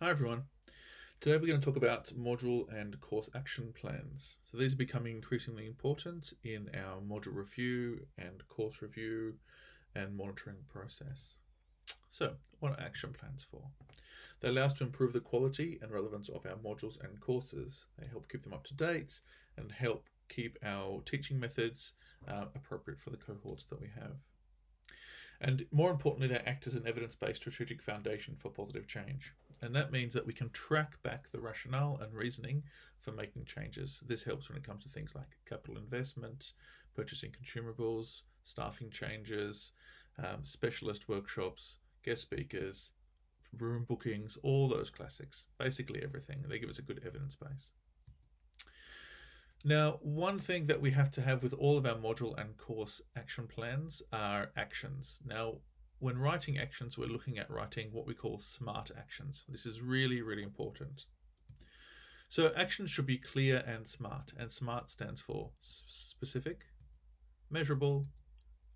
Hi everyone. Today we're going to talk about module and course action plans. So these are becoming increasingly important in our module review and course review and monitoring process. So what are action plans for? They allow us to improve the quality and relevance of our modules and courses. They help keep them up to date and help keep our teaching methods appropriate for the cohorts that we have. And more importantly, they act as an evidence-based strategic foundation for positive change. And that means that we can track back the rationale and reasoning for making changes. This helps when it comes to things like capital investment, purchasing consumables, staffing changes, specialist workshops, guest speakers, room bookings, all those classics, basically everything. They give us a good evidence base. Now, one thing that we have to have with all of our module and course action plans are actions. Now, when writing actions, we're looking at writing what we call SMART actions. This is really, really important. So actions should be clear and SMART, and SMART stands for specific, measurable,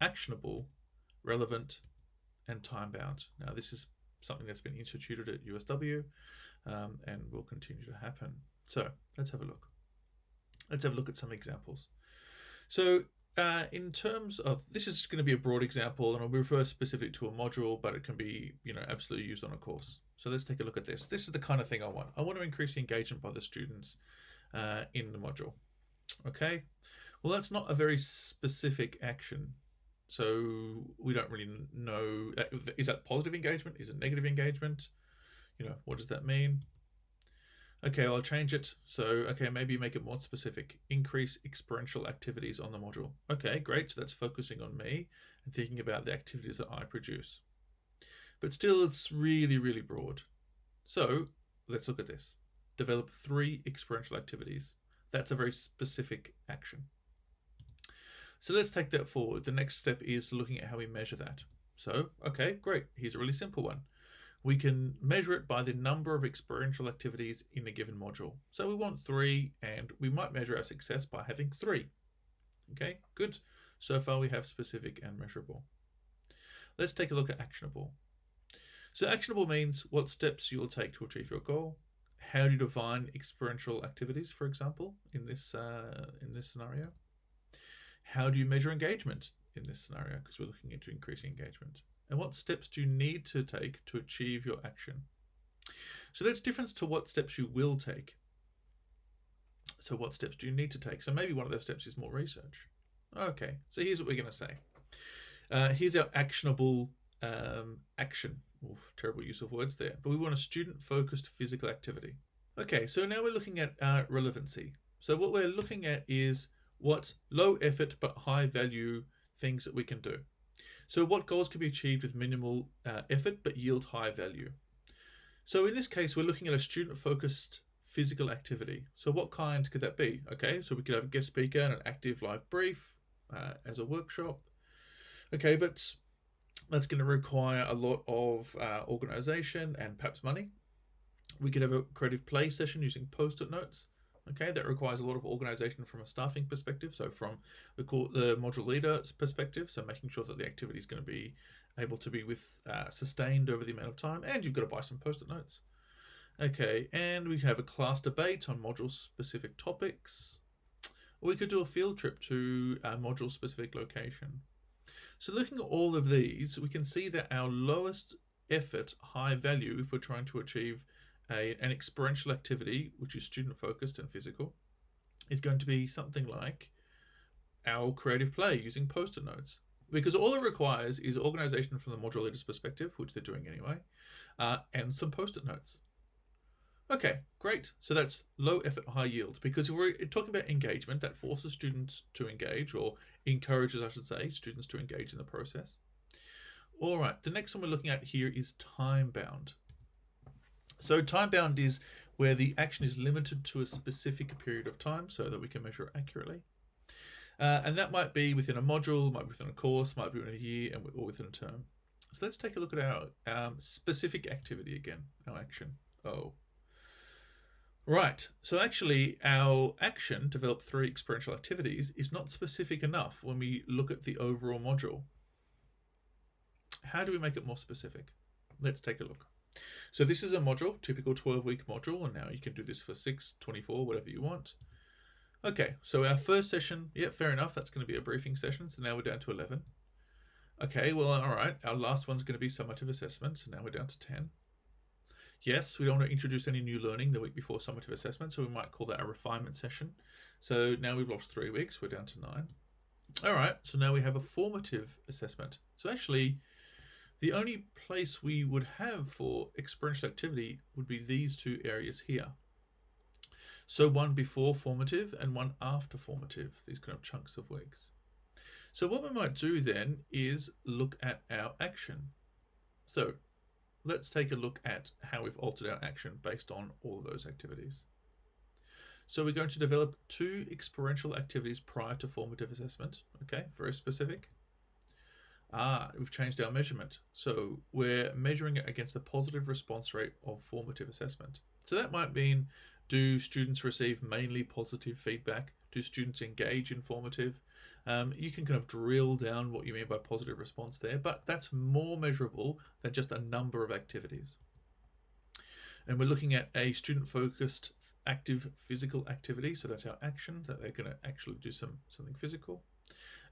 actionable, relevant, and time-bound. Now, this is something that's been instituted at USW and will continue to happen. So let's have a look. Let's have a look at some examples. So in terms of, this is going to be a broad example and I'll refer specific to a module, but it can be, absolutely used on a course. So let's take a look at this. This is the kind of thing I want. I want to increase the engagement by the students in the module. Okay, well, that's not a very specific action. So we don't really know, is that positive engagement? Is it negative engagement? What does that mean? Okay, I'll change it. So, okay, maybe make it more specific. Increase experiential activities on the module. Okay, great. So that's focusing on me and thinking about the activities that I produce. But still, it's really, really broad. So let's look at this. Develop 3 experiential activities. That's a very specific action. So let's take that forward. The next step is looking at how we measure that. So, okay, great. Here's a really simple one. We can measure it by the number of experiential activities in a given module. So we want 3, and we might measure our success by having 3. Okay, good. So far we have specific and measurable. Let's take a look at actionable. So actionable means what steps you'll take to achieve your goal. How do you define experiential activities, for example, in this scenario? How do you measure engagement in this scenario? Because we're looking into increasing engagement. And what steps do you need to take to achieve your action? So that's different to what steps you will take. So what steps do you need to take? So maybe one of those steps is more research. Okay, so here's what we're going to say. Here's our actionable action. Oof, terrible use of words there. But we want a student-focused physical activity. Okay, so now we're looking at relevancy. So what we're looking at is what low effort but high value things that we can do. So what goals can be achieved with minimal effort but yield high value? So in this case, we're looking at a student-focused physical activity. So what kind could that be? Okay, so we could have a guest speaker and an active live brief as a workshop. Okay, but that's going to require a lot of organization and perhaps money. We could have a creative play session using post-it notes. Okay, that requires a lot of organization from a staffing perspective, so from the module leader's perspective, so making sure that the activity is going to be able to be sustained over the amount of time, and you've got to buy some post-it notes. Okay, and we can have a class debate on module-specific topics, or we could do a field trip to a module-specific location. So looking at all of these, we can see that our lowest effort, high value, if we're trying to achieve an experiential activity, which is student-focused and physical, is going to be something like our creative play using post-it notes. Because all it requires is organization from the module leader's perspective, which they're doing anyway, and some post-it notes. Okay, great. So that's low effort, high yield. Because if we're talking about engagement, that forces students to engage, or encourages, I should say, students to engage in the process. All right, the next one we're looking at here is time-bound. So time-bound is where the action is limited to a specific period of time so that we can measure it accurately. And that might be within a module, might be within a course, might be within a year, or within a term. So let's take a look at our specific activity again, our action. Right, so actually our action, develop 3 experiential activities, is not specific enough when we look at the overall module. How do we make it more specific? Let's take a look. So this is a module, typical 12-week module, and now you can do this for 6, 24, whatever you want. Okay, so our first session, yeah, fair enough, that's going to be a briefing session, so now we're down to 11. Okay, well, all right, our last one's going to be summative assessment, so now we're down to 10. Yes, we don't want to introduce any new learning the week before summative assessment, so we might call that a refinement session. So now we've lost 3 weeks, we're down to 9. All right, so now we have a formative assessment. So actually, the only place we would have for experiential activity would be these two areas here. So one before formative and one after formative, these kind of chunks of weeks. So what we might do then is look at our action. So let's take a look at how we've altered our action based on all of those activities. So we're going to develop 2 experiential activities prior to formative assessment. Okay, very specific. We've changed our measurement. So we're measuring it against the positive response rate of formative assessment. So that might mean, do students receive mainly positive feedback? Do students engage in formative? You can kind of drill down what you mean by positive response there, but that's more measurable than just a number of activities. And we're looking at a student-focused active physical activity. So that's our action, that they're going to actually do something physical.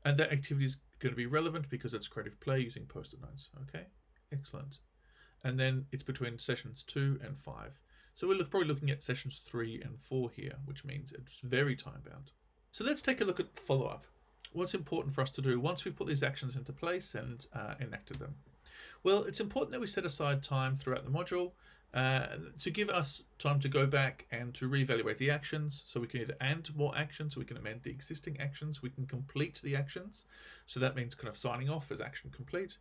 And that activity is going to be relevant because it's creative play using post-it notes. Okay, excellent. And then it's between sessions 2 and 5. So we're probably looking at sessions 3 and 4 here, which means it's very time-bound. So let's take a look at follow-up. What's important for us to do once we've put these actions into place and enacted them? Well, it's important that we set aside time throughout the module to give us time to go back and to reevaluate the actions. So we can either add more actions, so we can amend the existing actions, we can complete the actions. So that means kind of signing off as action complete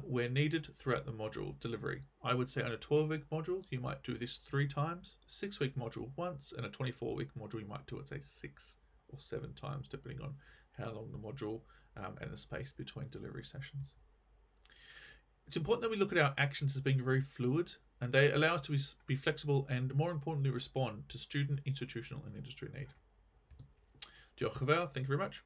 where needed throughout the module delivery. I would say on a 12-week module, you might do this 3 times, 6-week module once, and a 24-week module, you might do it, say, 6 or 7 times, depending on how long the module and the space between delivery sessions. It's important that we look at our actions as being very fluid, and they allow us to be flexible and, more importantly, respond to student, institutional, and industry need. Diolch yn fawr. Thank you very much.